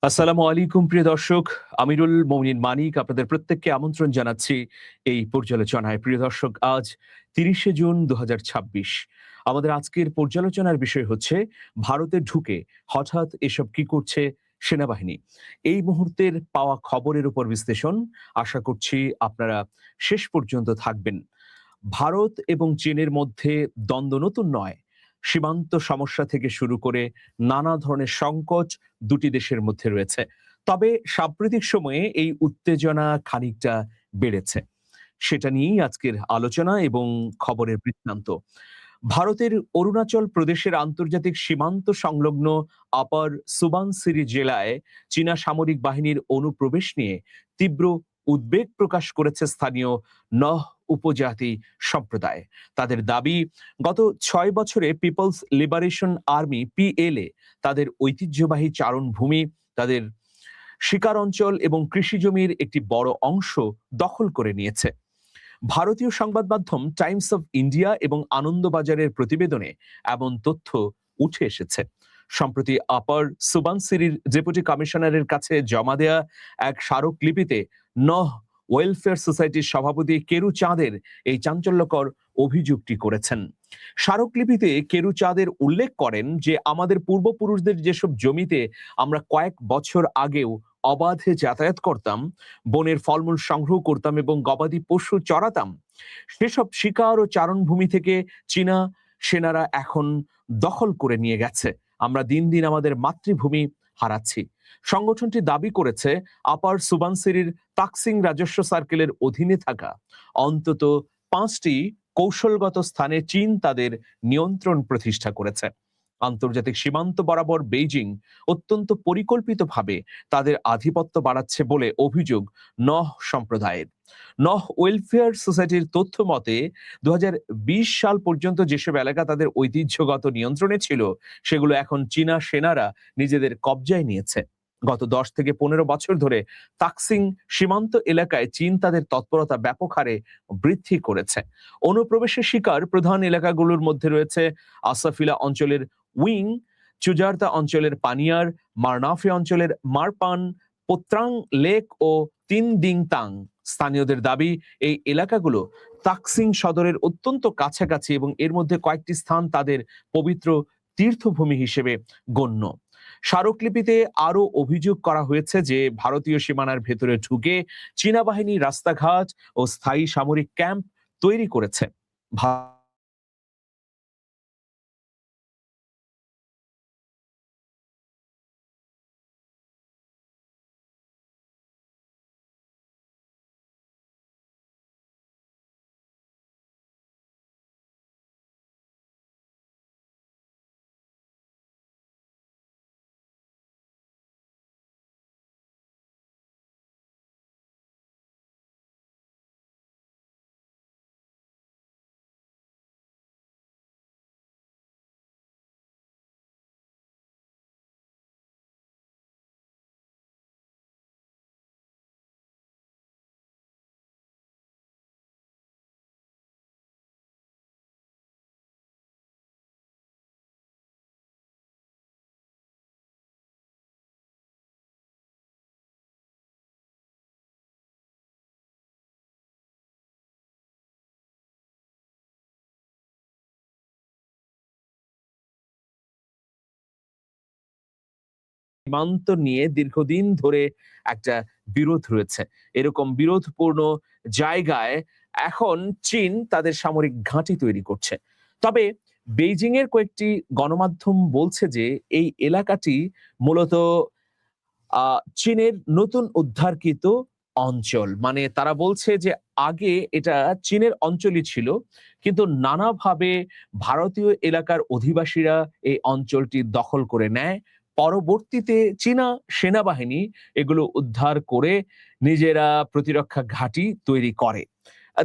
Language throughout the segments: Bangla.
আসসালামু আলাইকুম প্রিয় দর্শক। আমিরুল মমিনীন মানিক আপনাদের প্রত্যেককে আমন্ত্রণ জানাচ্ছি এই পর্যালোচনায়। প্রিয় দর্শক, আজ ৩০শে জুন ২০২৬। আমাদের আজকের পর্যালোচনার বিষয় হচ্ছে ভারতে ঢুকে হঠাৎ এসব কি করছে সেনাবাহিনী। এই মুহূর্তের পাওয়া খবরের উপর বিশ্লেষণ। আশা করছি আপনারা শেষ পর্যন্ত থাকবেন। ভারত এবং চীনের মধ্যে দ্বন্দ্ব নতুন নয়। সীমান্ত সমস্যা থেকে শুরু করে নানা ধরনের সংকট দুটি দেশের মধ্যে রয়েছে। তবে সাম্প্রতিক সময়ে এই উত্তেজনা খানিকটা বেড়েছে। সেটা নিয়েই আজকের আলোচনা এবং খবরের বৃত্তান্ত। ভারতের অরুণাচল প্রদেশের আন্তর্জাতিক সীমান্ত সংলগ্ন আপার সুবানসিরি জেলায় চীনা সামরিক বাহিনীর অনুপ্রবেশ নিয়ে তীব্র উদ্বেগ প্রকাশ করেছে স্থানীয় নহ উপজাতি সম্প্রদায়। তাদের দাবি, গত ৬ বছরে পিপলস লিবারেশন আর্মি পিএলএ তাদের ঐতিহ্যবাহী চারণভূমি, তাদের শিকার অঞ্চল এবং কৃষি জমির একটি বড় অংশ দখল করে নিয়েছে। ভারতীয় সংবাদ মাধ্যম টাইমস অফ ইন্ডিয়া এবং আনন্দবাজারের প্রতিবেদনে এমন তথ্য উঠে এসেছে। সম্প্রতি আপার সুবানসিরির ডেপুটি কমিশনারের কাছে জমা দেয়া এক স্মারকলিপিতে নহ ওয়েলফেয়ার সোসাইটির সভাপতি কেরু চাঁদের এই চাঞ্চল্যকর অভিযোগটি করেছেন। স্মারকলিপিতে কেরু চাঁদের উল্লেখ করেন যে, আমাদের পূর্বপুরুষদের যেসব জমিতে আমরা কয়েক বছর আগেও অবাধে যাতায়াত করতাম, বনের ফলমূল সংগ্রহ করতাম এবং গবাদি পশু চড়াতাম, সেসব শিকার ও চারণভূমি থেকে চীনা সেনারা এখন দখল করে নিয়ে গেছে। আমরা দিন দিন আমাদের মাতৃভূমি হারাচ্ছি। সংগঠনটি দাবি করেছে, আপার সুবানসিরির তাকসিং রাজস্ব সার্কেলের অধীনে থাকা অন্তত ৫টি কৌশলগত স্থানে চীন তাদের নিয়ন্ত্রণ প্রতিষ্ঠা করেছে। আন্তর্জাতিক সীমান্ত বরাবর বেইজিং অত্যন্ত পরিকল্পিতভাবে তাদের আধিপত্য বাড়াচ্ছে বলে অভিযোগ নহ সম্প্রদায়ের। নহ ওয়েলফেয়ার সোসাইটির তথ্য মতে ২০২০ সাল পর্যন্ত যেসব এলাকা তাদের ঐতিহ্যগত নিয়ন্ত্রণে ছিল, সেগুলো এখন চীনা সেনারা নিজেদের কবজায় নিয়েছে। গত ১০ থেকে ১৫ বছর ধরে তাকসিং সীমান্ত এলাকায় চীন তাদের তৎপরতা ব্যাপক হারে বৃদ্ধি করেছে। অনুপ্রবেশের শিকার প্রধান এলাকাগুলোর মধ্যে রয়েছে আসাফিলা অঞ্চলের উইং, চুজারতা অঞ্চলের পানিয়ার, মারনাফে অঞ্চলের মারপান, পোত্রাং লেক ও তিন দিং তাং। স্থানীয়দের দাবি, এই এলাকাগুলো তাকসিং সদরের অত্যন্ত কাছাকাছি এবং এর মধ্যে কয়েকটি স্থান তাদের পবিত্র তীর্থভূমি হিসেবে গণ্য। স্মারকলিপিতে আরো অভিযোগ করা হয়েছে যে, ভারতীয় সীমানার ভেতরে ঢুকে চীনা বাহিনী রাস্তাঘাট ও স্থায়ী সামরিক ক্যাম্প তৈরি করেছে। সীমান্ত নিয়ে দীর্ঘদিন ধরে একটা বিরোধ রয়েছে। এরকম বিরোধপূর্ণ জায়গায় এখন চীন তাদের সামরিক ঘাঁটি তৈরি করছে। তবে বেইজিং এর কয়েকটি গণমাধ্যম বলছে যে, এই এলাকাটি মূলত চীনের নতুন উদ্ধারকৃত অঞ্চল। মানে তারা বলছে যে, আগে এটা চীনের অঞ্চলই ছিল, কিন্তু নানাভাবে ভারতীয় এলাকার অধিবাসীরা এই অঞ্চলটি দখল করে নেয়। পরবর্তীতে চীনা সেনাবাহিনী এগুলো উদ্ধার করে নিজেরা প্রতিরক্ষা ঘাঁটি তৈরি করে।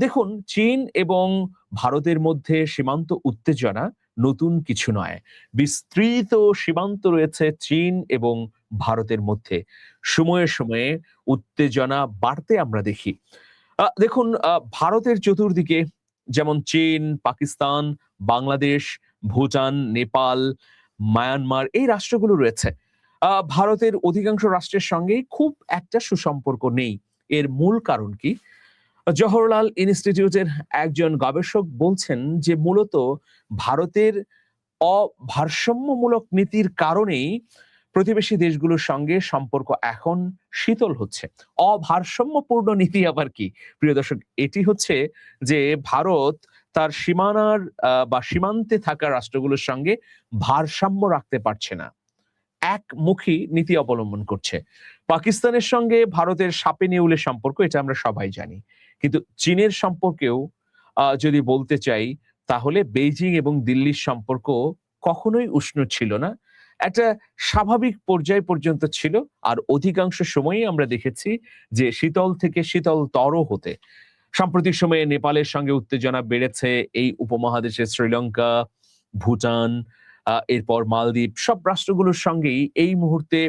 দেখুন, চীন এবং ভারতের মধ্যে সীমান্ত উত্তেজনা নতুন কিছু নয়। বিস্তৃত সীমান্ত রয়েছে চীন এবং ভারতের মধ্যে। সময়ে সময়ে উত্তেজনা বাড়তে আমরা দেখি। দেখুন, ভারতের চতুর্দিকে যেমন চীন, পাকিস্তান, বাংলাদেশ, ভুটান, নেপাল, মায়ানমার এই রাষ্ট্রগুলো রয়েছে। ভারতের অধিকাংশ রাষ্ট্রের সঙ্গেই খুব একটা সুসম্পর্ক নেই। এর মূল কারণ কি? জওহরলাল ইনস্টিটিউটের একজন গবেষক বলছেন যে মূলত ভারতের অভারসাম্যমূলক নীতির কারণেই প্রতিবেশী দেশগুলোর সঙ্গে সম্পর্ক এখন শীতল হচ্ছে। অভারসাম্যপূর্ণ নীতি আবার কি? প্রিয় দর্শক, এটি হচ্ছে যে ভারত তার সীমানার বা সীমান্তে থাকা রাষ্ট্রগুলোর সঙ্গে ভারসাম্য রাখতে পারছে না, একমুখী নীতি অবলম্বন করছে। পাকিস্তানের সঙ্গে ভারতের সাপে নেউলে সম্পর্ক, এটা আমরা সবাই জানি। কিন্তু চীনের সম্পর্কেও যদি বলতে চাই, তাহলে বেইজিং এবং দিল্লির সম্পর্ক কখনোই উষ্ণ ছিল না, একটা স্বাভাবিক পর্যায় পর্যন্ত ছিল। আর অধিকাংশ সময়ই আমরা দেখেছি যে শীতল থেকে শীতলতর হতে। সাম্প্রতিক সময়ে নেপালের সঙ্গে উত্তেজনা বেড়েছে। এই উপমহাদেশে শ্রীলঙ্কা, ভুটান, এরপর মালদ্বীপ, সব রাষ্ট্রগুলোর সঙ্গেই এই মুহূর্তে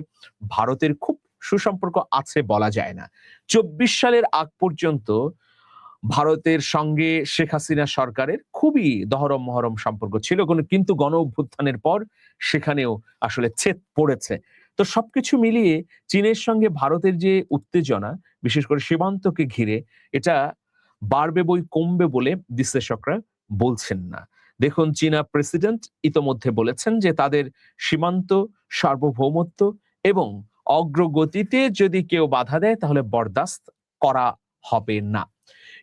ভারতের খুব সুসম্পর্ক আছে বলা যায় না। ২৪ সালের আগ পর্যন্ত ভারতের সঙ্গে শেখ হাসিনা সরকারের খুবই দহরম মহরম সম্পর্ক ছিল, কিন্তু গণ অভ্যুত্থানের পর সেখানেও আসলে ছেদ পড়েছে। তো সবকিছু মিলিয়ে চীনের সঙ্গে ভারতের যে উত্তেজনা, বিশেষ করে সীমান্তকে ঘিরে, এটা বাড়বে বই কমবে বলে বিশ্লেষকরা বলছেন না। দেখুন, চীনা প্রেসিডেন্ট ইতোমধ্যে বলেছেন যে তাদের সীমান্ত সার্বভৌমত্ব এবং অগ্রগতিতে যদি কেউ বাধা দেয় তাহলে বরদাস্ত করা হবে না।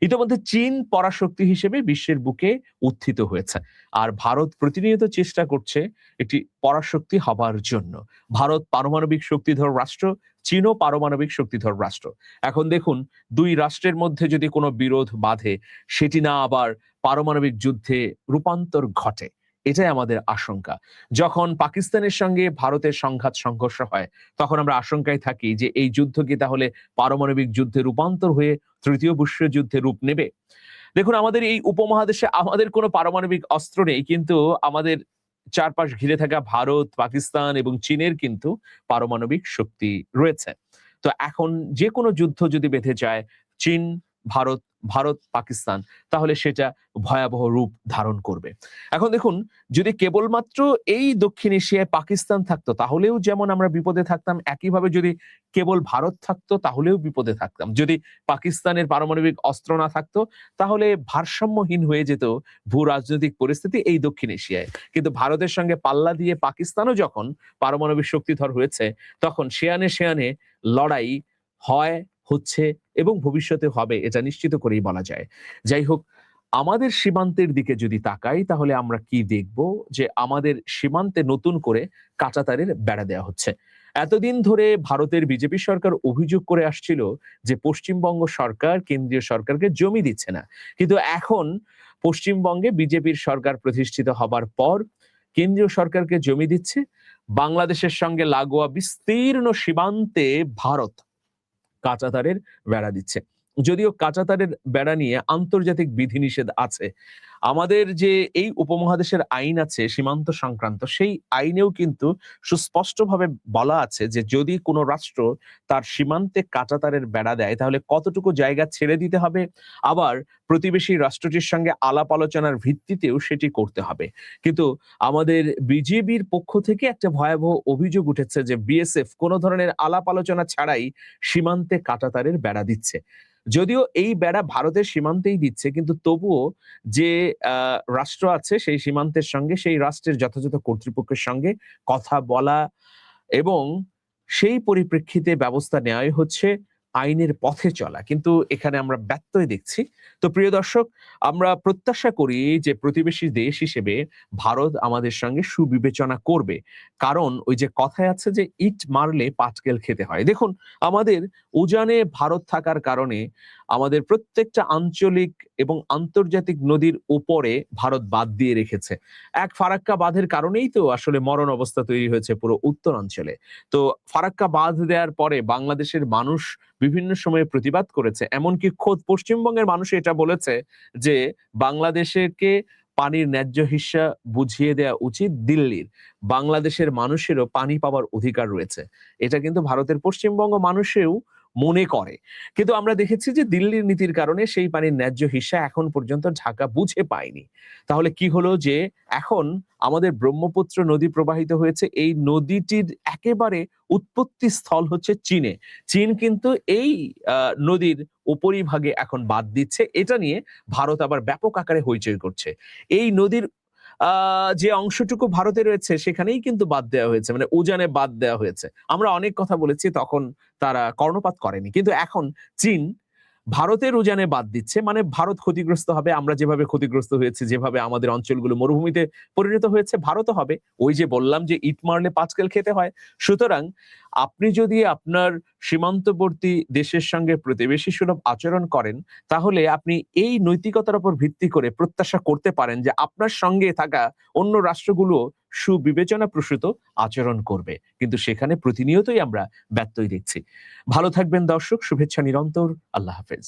ইতিমধ্যে চীন পরাশক্তি হিসেবে বিশ্বের বুকে উত্থিত হয়েছে, আর ভারত প্রতিনিয়ত চেষ্টা করছে একটি পরাশক্তি হবার জন্য। ভারত পারমাণবিক শক্তিধর রাষ্ট্র, চীনও পারমাণবিক শক্তিধর রাষ্ট্র। এখন দেখুন, দুই রাষ্ট্রের মধ্যে যদি কোনো বিরোধ বাধে, সেটি না আবার পারমাণবিক যুদ্ধে রূপান্তর ঘটে, এটাই আমাদের আশঙ্কা। যখন পাকিস্তানের সঙ্গে ভারতের সংঘাত সংঘর্ষ হয়, তখন আমরা আশঙ্কায় থাকি যে এই যুদ্ধ কি তাহলে পারমাণবিক যুদ্ধে রূপান্তর হয়ে তৃতীয় বিশ্বযুদ্ধে রূপ নেবে। দেখুন, আমাদের এই উপমহাদেশে আমাদের কোনো পারমাণবিক অস্ত্র নেই, কিন্তু আমাদের চারপাশ ঘিরে থাকা ভারত, পাকিস্তান এবং চীনের কিন্তু পারমাণবিক শক্তি রয়েছে। তো এখন যে কোনো যুদ্ধ যদি বেঁধে যায় চীন, ভারত, ভারত, পাকিস্তান, তাহলে সেটা ভয়াবহ রূপ ধারণ করবে। এখন দেখুন, যদি কেবলমাত্র এই দক্ষিণ এশিয়ায় পাকিস্তান থাকতো তাহলেও যেমন আমরা বিপদে থাকতাম, একইভাবে যদি কেবল ভারত থাকতো তাহলেও বিপদে থাকতাম। যদি পাকিস্তানের পারমাণবিক অস্ত্র না থাকতো তাহলে ভারসাম্যহীন হয়ে যেত ভূ রাজনৈতিক পরিস্থিতি এই দক্ষিণ এশিয়ায়। কিন্তু ভারতের সঙ্গে পাল্লা দিয়ে পাকিস্তানও যখন পারমাণবিক শক্তিধর হয়েছে, তখন সেয়ানে সেয়ানে লড়াই হয়, হচ্ছে এবং ভবিষ্যতে হবে, এটা নিশ্চিত করেই বলা যায়। যাই হোক, আমাদের সীমান্তের দিকে যদি তাকাই তাহলে আমরা কি দেখব? যে আমাদের সীমান্তে নতুন করে কাঁটাতারের বেড়া দেওয়া হচ্ছে। এতদিন ধরে ভারতের বিজেপি সরকার অভিযোগ করে আসছিল যে পশ্চিমবঙ্গ সরকার কেন্দ্রীয় সরকারকে জমি দিচ্ছে না। কিন্তু এখন পশ্চিমবঙ্গে বিজেপির সরকার প্রতিষ্ঠিত হবার পর কেন্দ্রীয় সরকারকে জমি দিচ্ছে। বাংলাদেশের সঙ্গে লাগোয়া বিস্তীর্ণ সীমান্তে ভারত কাঁচাতারের বেড়া দিচ্ছে। যদিও কাঁচাতারের বেড়া নিয়ে আন্তর্জাতিক বিধিনিষেধ আছে। আমাদের যে এই উপমহাদেশের আইন আছে সীমান্ত সংক্রান্ত, সেই আইনেও কিন্তু সুস্পষ্টভাবে বলা আছে যে যদি কোনো রাষ্ট্র তার সীমান্তে কাঁটাতারের বেড়া দেয় তাহলে কতটুকু জায়গা ছেড়ে দিতে হবে, আবার প্রতিবেশী রাষ্ট্রটির সঙ্গে আলাপ আলোচনার ভিত্তিতেও সেটি করতে হবে। কিন্তু আমাদের বিজেপির পক্ষ থেকে একটা ভয়াবহ অভিযোগ উঠেছে যে বিএসএফ কোনো ধরনের আলাপ আলোচনা ছাড়াই সীমান্তে কাঁটাতারের বেড়া দিচ্ছে। যদিও এই বেড়া ভারতের সীমান্তেই দিচ্ছে, কিন্তু তবুও যে রাষ্ট্র আছে সেই সীমান্তের সঙ্গে সেই রাষ্ট্রের যথাযথ কর্তৃপক্ষের সঙ্গে কথা বলা এবং সেই পরিপ্রেক্ষিতে ব্যবস্থা নেওয়াই হচ্ছে আইনের পথে চলা। কিন্তু এখানে আমরা ব্যত্যয় দেখছি। তো প্রিয় দর্শক, আমরা প্রত্যাশা করি যে প্রতিবেশী দেশ হিসেবে ভারত আমাদের সঙ্গে সুবিবেচনা করবে। কারণ ওই যে কথায় আছে যে ইট মারলে পাটকেল খেতে হয়। দেখুন, আমাদের উজানে ভারত থাকার কারণে আমাদের প্রত্যেকটা আঞ্চলিক এবং আন্তর্জাতিক নদীর উপরে ভারত বাঁধ দিয়ে রেখেছে। এক ফারাক্কা বাঁধের কারণেই তো আসলে মরণ অবস্থা তৈরি হয়েছে পুরো উত্তরাঞ্চলে। তো ফারাক্কা বাঁধ দেওয়ার পরে বাংলাদেশের মানুষ বিভিন্ন সময়ে প্রতিবাদ করেছে। এমনকি খোদ পশ্চিমবঙ্গের মানুষ এটা বলেছে যে বাংলাদেশকে পানির ন্যায্য হিস্সা বুঝিয়ে দেওয়া উচিত দিল্লির। বাংলাদেশের মানুষেরও পানি পাওয়ার অধিকার রয়েছে। এটা কিন্তু ভারতের পশ্চিমবঙ্গ মানুষেও মনে করে। কিন্তু আমরা দেখেছি যে দিল্লির নীতির কারণে সেই পানির ন্যায্য হিস্যা এখন পর্যন্ত ঢাকা বুঝে পায়নি। তাহলে কি হলো যে এখন আমাদের ব্রহ্মপুত্র নদী প্রবাহিত হয়েছে, এই নদীটির একেবারে উৎপত্তি স্থল হচ্ছে চীনে। চীন কিন্তু এই নদীর উপরিভাগে এখন বাদ দিচ্ছে। এটা নিয়ে ভারত আবার ব্যাপক আকারে হইচই করছে। এই নদীর যে অংশটুকু ভারতে রয়েছে সেখানেই কিন্তু বাদ দেওয়া হয়েছে, মানে উজানে বাদ দেওয়া হয়েছে। আমরা অনেক কথা বলেছি, তখন তারা কর্ণপাত করেনি। কিন্তু এখন চীন ভারতের উজানে বাদ দিচ্ছে, মানে ভারত ক্ষতিগ্রস্ত হবে। আমরা যেভাবে ক্ষতিগ্রস্ত হয়েছে, যেভাবে আমাদের অঞ্চলগুলো মরুভূমিতে পরিণত হয়েছে, ভারতও হবে। ওই যে বললাম যে ইট মারলে পাঁচকেল খেতে হয়। সুতরাং আপনি যদি আপনার সীমান্তবর্তী দেশের সঙ্গে প্রতিবেশী সুলভ আচরণ করেন, তাহলে আপনি এই নৈতিকতার উপর ভিত্তি করে প্রত্যাশা করতে পারেন যে আপনার সঙ্গে থাকা অন্য রাষ্ট্রগুলো সুবিবেচনা প্রসূত আচরণ করবে। কিন্তু সেখানে প্রতিনিয়তই আমরা ব্যত্যয় দেখছি। ভালো থাকবেন দর্শক, শুভেচ্ছা নিরন্তর। আল্লাহ হাফেজ।